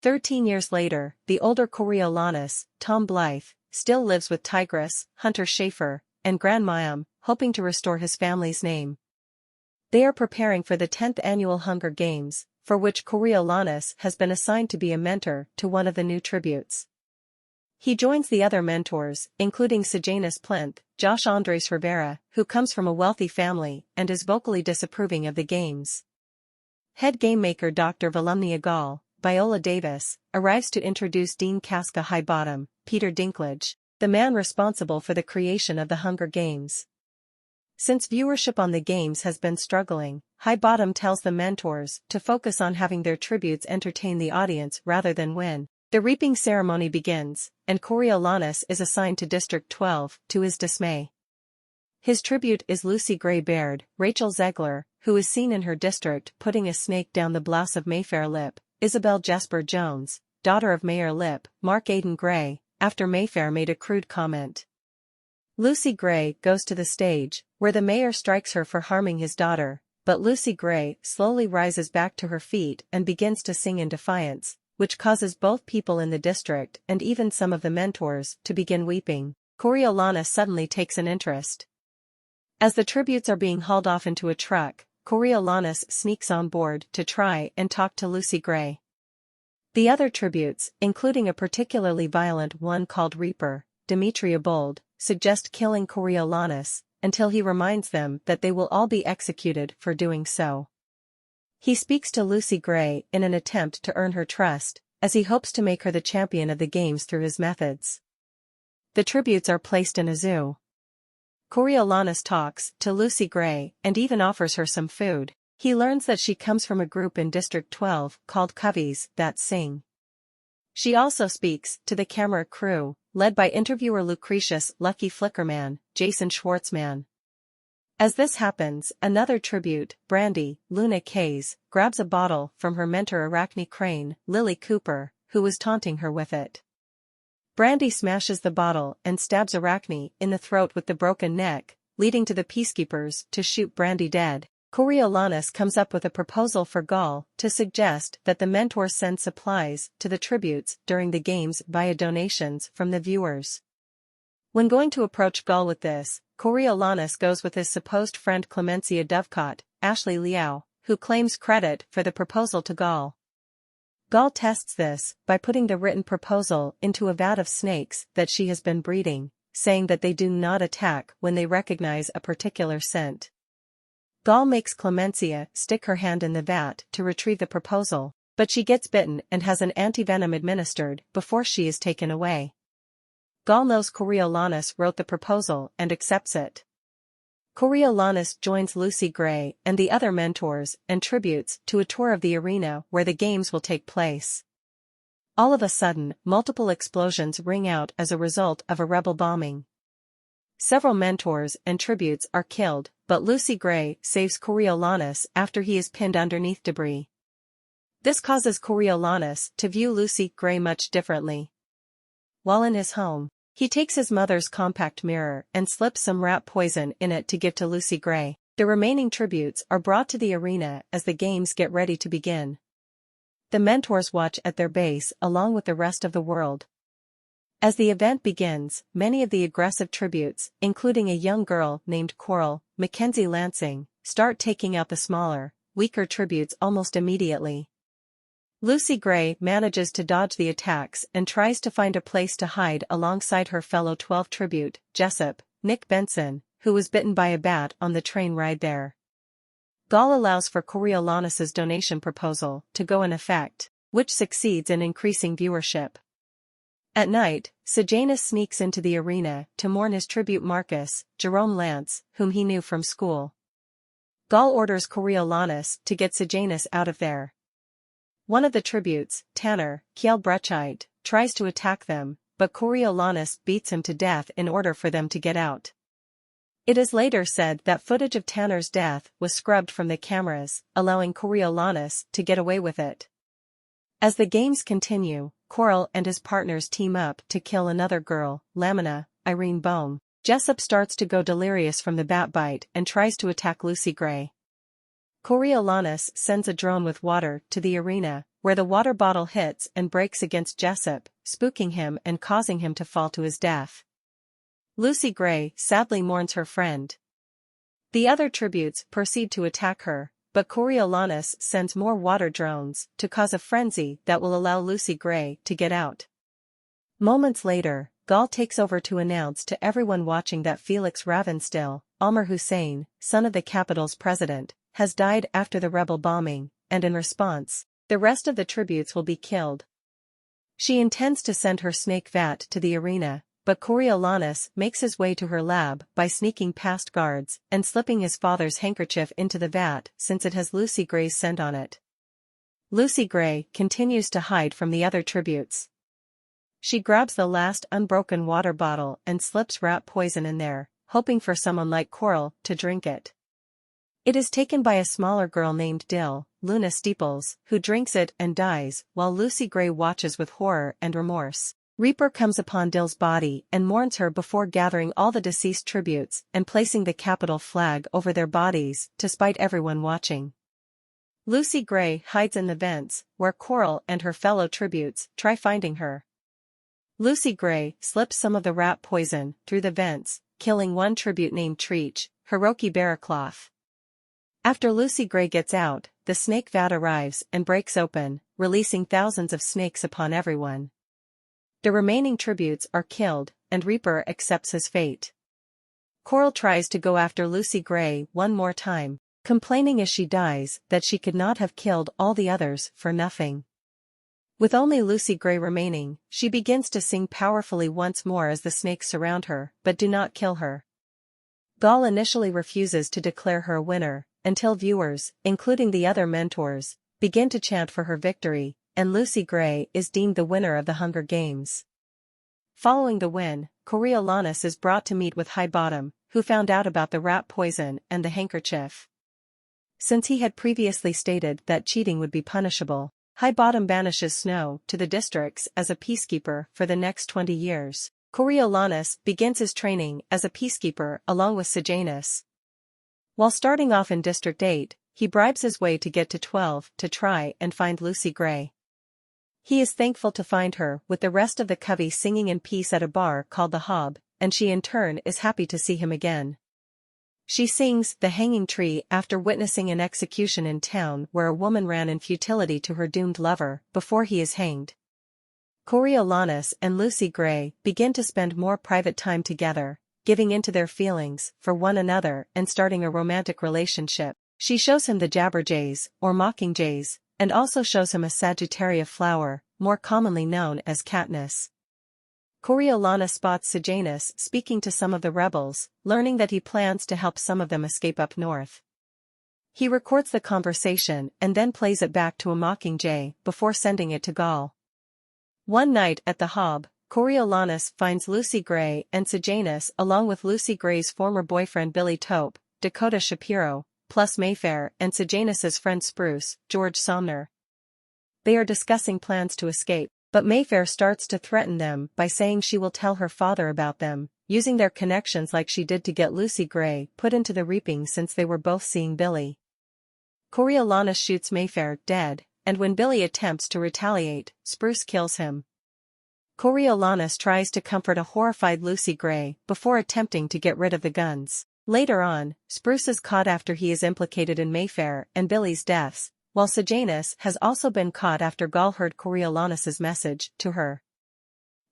13 years later, the older Coriolanus, Tom Blythe, still lives with Tigress, Hunter Schafer, and Gran Mayam, hoping to restore his family's name. They are preparing for the 10th annual Hunger Games, for which Coriolanus has been assigned to be a mentor to one of the new tributes. He joins the other mentors, including Sejanus Plinth, Josh Andres Rivera, who comes from a wealthy family and is vocally disapproving of the games. Head game maker Dr. Volumnia Gall, Viola Davis, arrives to introduce Dean Casca Highbottom, Peter Dinklage, the man responsible for the creation of the Hunger Games. Since viewership on the games has been struggling, Highbottom tells the mentors to focus on having their tributes entertain the audience rather than win. The reaping ceremony begins, and Coriolanus is assigned to District 12, to his dismay. His tribute is Lucy Gray Baird, Rachel Zegler, who is seen in her district putting a snake down the blouse of Mayfair Lip, Isabel Jesper Jones, daughter of Mayor Lip, Mark Aidan Gray, after Mayfair made a crude comment. Lucy Gray goes to the stage, where the mayor strikes her for harming his daughter, but Lucy Gray slowly rises back to her feet and begins to sing in defiance, which causes both people in the district and even some of the mentors to begin weeping. Coriolanus suddenly takes an interest. As the tributes are being hauled off into a truck, Coriolanus sneaks on board to try and talk to Lucy Gray. The other tributes, including a particularly violent one called Reaper, Demetria Bold, suggest killing Coriolanus, until he reminds them that they will all be executed for doing so. He speaks to Lucy Gray in an attempt to earn her trust, as he hopes to make her the champion of the games through his methods. The tributes are placed in a zoo. Coriolanus talks to Lucy Gray and even offers her some food. He learns that she comes from a group in District 12 called Coveys that sing. She also speaks to the camera crew, led by interviewer Lucretius Lucky Flickerman, Jason Schwartzman. As this happens, another tribute, Brandy, Luna Kays, grabs a bottle from her mentor Arachne Crane, Lily Cooper, who was taunting her with it. Brandy smashes the bottle and stabs Arachne in the throat with the broken neck, leading to the peacekeepers to shoot Brandy dead. Coriolanus comes up with a proposal for Gall to suggest that the mentors send supplies to the tributes during the games via donations from the viewers. When going to approach Gall with this, Coriolanus goes with his supposed friend Clemencia Dovecot, Ashley Liao, who claims credit for the proposal to Gall. Gall tests this by putting the written proposal into a vat of snakes that she has been breeding, saying that they do not attack when they recognize a particular scent. Gall makes Clemencia stick her hand in the vat to retrieve the proposal, but she gets bitten and has an antivenom administered before she is taken away. Gall knows Coriolanus wrote the proposal and accepts it. Coriolanus joins Lucy Gray and the other mentors and tributes to a tour of the arena where the games will take place. All of a sudden, multiple explosions ring out as a result of a rebel bombing. Several mentors and tributes are killed, but Lucy Gray saves Coriolanus after he is pinned underneath debris. This causes Coriolanus to view Lucy Gray much differently. While in his home, he takes his mother's compact mirror and slips some rat poison in it to give to Lucy Gray. The remaining tributes are brought to the arena as the games get ready to begin. The mentors watch at their base along with the rest of the world. As the event begins, many of the aggressive tributes, including a young girl named Coral, Mackenzie Lansing, start taking out the smaller, weaker tributes almost immediately. Lucy Gray manages to dodge the attacks and tries to find a place to hide alongside her fellow 12 tribute, Jessup, Nick Benson, who was bitten by a bat on the train ride there. Gall allows for Coriolanus's donation proposal to go in effect, which succeeds in increasing viewership. At night, Sejanus sneaks into the arena to mourn his tribute Marcus, Jerome Lance, whom he knew from school. Gall orders Coriolanus to get Sejanus out of there. One of the tributes, Tanner, Kjell Brechite, tries to attack them, but Coriolanus beats him to death in order for them to get out. It is later said that footage of Tanner's death was scrubbed from the cameras, allowing Coriolanus to get away with it. As the games continue, Coral and his partners team up to kill another girl, Lamina, Irene Bohm. Jessup starts to go delirious from the bat bite and tries to attack Lucy Gray. Coriolanus sends a drone with water to the arena, where the water bottle hits and breaks against Jessup, spooking him and causing him to fall to his death. Lucy Gray sadly mourns her friend. The other tributes proceed to attack her, but Coriolanus sends more water drones to cause a frenzy that will allow Lucy Gray to get out. Moments later, Gaul takes over to announce to everyone watching that Felix Ravenstill, Amr Hussein, son of the capital's president, has died after the rebel bombing, and in response, the rest of the tributes will be killed. She intends to send her snake vat to the arena, but Coriolanus makes his way to her lab by sneaking past guards and slipping his father's handkerchief into the vat since it has Lucy Gray's scent on it. Lucy Gray continues to hide from the other tributes. She grabs the last unbroken water bottle and slips rat poison in there, hoping for someone like Coral to drink it. It is taken by a smaller girl named Dill, Luna Steeples, who drinks it and dies, while Lucy Gray watches with horror and remorse. Reaper comes upon Dill's body and mourns her before gathering all the deceased tributes and placing the capital flag over their bodies to spite everyone watching. Lucy Gray hides in the vents, where Coral and her fellow tributes try finding her. Lucy Gray slips some of the rat poison through the vents, killing one tribute named Treach, Hiroki Barracloth. After Lucy Gray gets out, the snake vat arrives and breaks open, releasing thousands of snakes upon everyone. The remaining tributes are killed, and Reaper accepts his fate. Coral tries to go after Lucy Gray one more time, complaining as she dies that she could not have killed all the others for nothing. With only Lucy Gray remaining, she begins to sing powerfully once more as the snakes surround her, but do not kill her. Gaul initially refuses to declare her a winner, until viewers, including the other mentors, begin to chant for her victory, and Lucy Gray is deemed the winner of the Hunger Games. Following the win, Coriolanus is brought to meet with Highbottom, who found out about the rat poison and the handkerchief. Since he had previously stated that cheating would be punishable, Highbottom banishes Snow to the districts as a peacekeeper for the next 20 years. Coriolanus begins his training as a peacekeeper along with Sejanus. While starting off in District 8, he bribes his way to get to 12 to try and find Lucy Gray. He is thankful to find her with the rest of the covey singing in peace at a bar called the Hob, and she in turn is happy to see him again. She sings The Hanging Tree after witnessing an execution in town where a woman ran in futility to her doomed lover before he is hanged. Coriolanus and Lucy Gray begin to spend more private time together, giving into their feelings for one another and starting a romantic relationship. She shows him the jabberjays, or mockingjays, and also shows him a Sagittaria flower, more commonly known as Katniss. Coriolanus spots Sejanus speaking to some of the rebels, learning that he plans to help some of them escape up north. He records the conversation and then plays it back to a mockingjay before sending it to Gaul. One night at the Hob, Coriolanus finds Lucy Gray and Sejanus along with Lucy Gray's former boyfriend Billy Tope, Dakota Shapiro, plus Mayfair and Sejanus's friend Spruce, George Somner. They are discussing plans to escape, but Mayfair starts to threaten them by saying she will tell her father about them, using their connections like she did to get Lucy Gray put into the reaping since they were both seeing Billy. Coriolanus shoots Mayfair dead, and when Billy attempts to retaliate, Spruce kills him. Coriolanus tries to comfort a horrified Lucy Gray before attempting to get rid of the guns. Later on, Spruce is caught after he is implicated in Mayfair and Billy's deaths, while Sejanus has also been caught after Gaul heard Coriolanus's message to her.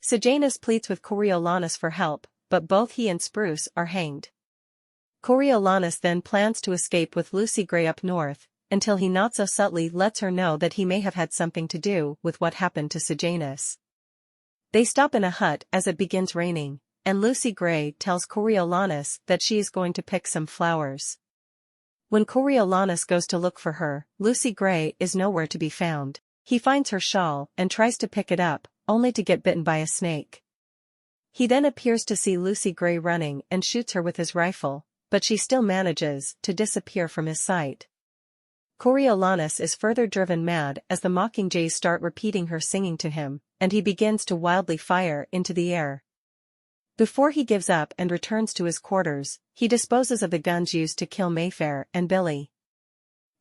Sejanus pleads with Coriolanus for help, but both he and Spruce are hanged. Coriolanus then plans to escape with Lucy Gray up north, until he not so subtly lets her know that he may have had something to do with what happened to Sejanus. They stop in a hut as it begins raining, and Lucy Gray tells Coriolanus that she is going to pick some flowers. When Coriolanus goes to look for her, Lucy Gray is nowhere to be found. He finds her shawl and tries to pick it up, only to get bitten by a snake. He then appears to see Lucy Gray running and shoots her with his rifle, but she still manages to disappear from his sight. Coriolanus is further driven mad as the mockingjays start repeating her singing to him, and he begins to wildly fire into the air. Before he gives up and returns to his quarters, he disposes of the guns used to kill Mayfair and Billy.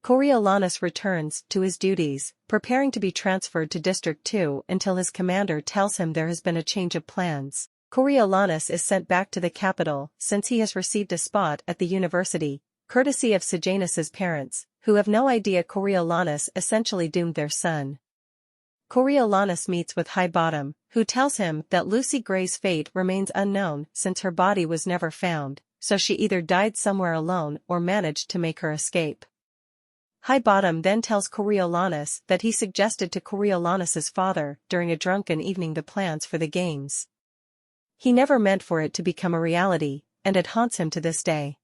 Coriolanus returns to his duties, preparing to be transferred to District 2 until his commander tells him there has been a change of plans. Coriolanus is sent back to the capital since he has received a spot at the university, courtesy of Sejanus's parents, who have no idea Coriolanus essentially doomed their son. Coriolanus meets with Highbottom, who tells him that Lucy Gray's fate remains unknown since her body was never found, so she either died somewhere alone or managed to make her escape. Highbottom then tells Coriolanus that he suggested to Coriolanus's father during a drunken evening the plans for the games. He never meant for it to become a reality, and it haunts him to this day.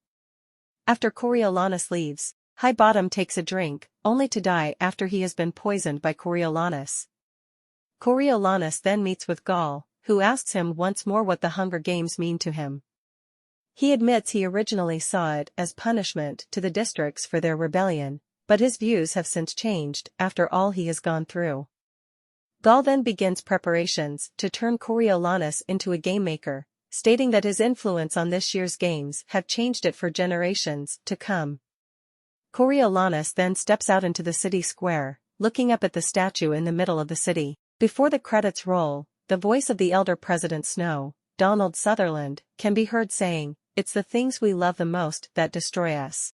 After Coriolanus leaves, Highbottom takes a drink, only to die after he has been poisoned by Coriolanus. Coriolanus then meets with Gaul, who asks him once more what the Hunger Games mean to him. He admits he originally saw it as punishment to the districts for their rebellion, but his views have since changed after all he has gone through. Gaul then begins preparations to turn Coriolanus into a game maker, stating that his influence on this year's games have changed it for generations to come. Coriolanus then steps out into the city square, looking up at the statue in the middle of the city. Before the credits roll, the voice of the elder President Snow, Donald Sutherland, can be heard saying, "It's the things we love the most that destroy us."